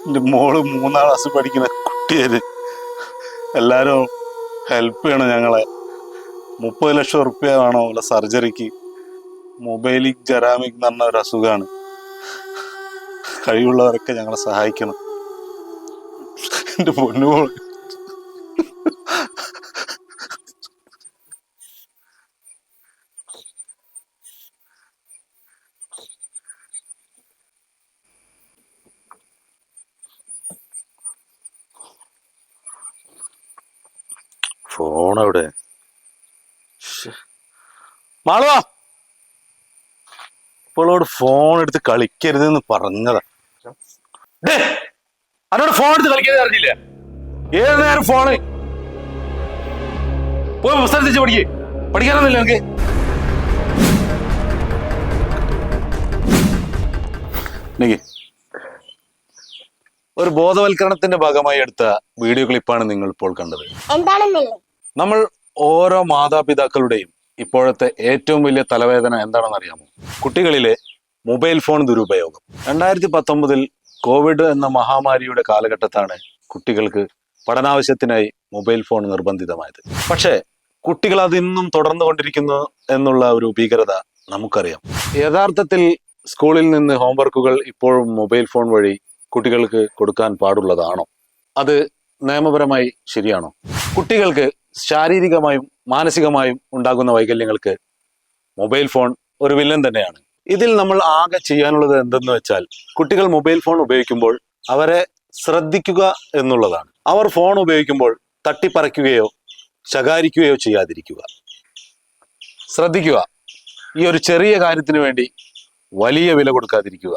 എൻ്റെ മോള് 3ാം ക്ലാസ് പഠിക്കുന്ന കുട്ടിയത് എല്ലാവരും ഹെൽപ്പ് ചെയ്യണം ഞങ്ങളെ. 30 ലക്ഷം റുപ്യ വേണോ ഉള്ള സർജറിക്ക്. മൊബൈലിക് ജെറാമിക് എന്ന് പറഞ്ഞ ഒരു അസുഖമാണ്. കഴിവുള്ളവരൊക്കെ ഞങ്ങളെ സഹായിക്കണം. എൻ്റെ പൊന്നുമോൾ ഫോൺ എവിടെ? മാളുവാ, ഇപ്പോളോട് ഫോൺ എടുത്ത് കളിക്കരുതെന്ന് പറഞ്ഞതാ. അവനോട് ഫോൺ എടുത്ത് കളിക്കരുത് അറിഞ്ഞില്ല? ഏത് നേരം ഫോണ് പോയി പുസ്തകം തിരിച്ച് പഠിക്കാനൊന്നുമില്ല എനിക്ക്. ഒരു ബോധവൽക്കരണത്തിന്റെ ഭാഗമായി എടുത്ത വീഡിയോ ക്ലിപ്പാണ് നിങ്ങൾ ഇപ്പോൾ കണ്ടത്. നമ്മൾ ഓരോ മാതാപിതാക്കളുടെയും ഇപ്പോഴത്തെ ഏറ്റവും വലിയ തലവേദന എന്താണെന്ന് അറിയാമോ? കുട്ടികളിലെ മൊബൈൽ ഫോൺ ദുരുപയോഗം. 2019 കോവിഡ് എന്ന മഹാമാരിയുടെ കാലഘട്ടത്താണ് കുട്ടികൾക്ക് പഠനാവശ്യത്തിനായി മൊബൈൽ ഫോൺ നിർബന്ധിതമായത്. പക്ഷേ കുട്ടികൾ അതിന്നും തുടർന്നു കൊണ്ടിരിക്കുന്നു എന്നുള്ള ഒരു ഭീകരത നമുക്കറിയാം. യഥാർത്ഥത്തിൽ സ്കൂളിൽ നിന്ന് ഹോംവർക്കുകൾ ഇപ്പോഴും മൊബൈൽ ഫോൺ വഴി കുട്ടികൾക്ക് കൊടുക്കാൻ പാടുള്ളതാണോ? അത് നിയമപരമായി ശരിയാണോ? കുട്ടികൾക്ക് ശാരീരികമായും മാനസികമായും ഉണ്ടാകുന്ന വൈകല്യങ്ങൾക്ക് മൊബൈൽ ഫോൺ ഒരു വില്ലൻ തന്നെയാണ്. ഇതിൽ നമ്മൾ ആകെ ചെയ്യാനുള്ളത് എന്തെന്ന് വെച്ചാൽ, കുട്ടികൾ മൊബൈൽ ഫോൺ ഉപയോഗിക്കുമ്പോൾ അവരെ ശ്രദ്ധിക്കുക എന്നുള്ളതാണ്. അവർ ഫോൺ ഉപയോഗിക്കുമ്പോൾ തട്ടിപ്പറിക്കുകയോ ശകാരിക്കുകയോ ചെയ്യാതിരിക്കുക. ശ്രദ്ധിക്കുക, ഈ ഒരു ചെറിയ കാര്യത്തിന് വേണ്ടി വലിയ വില കൊടുക്കാതിരിക്കുക.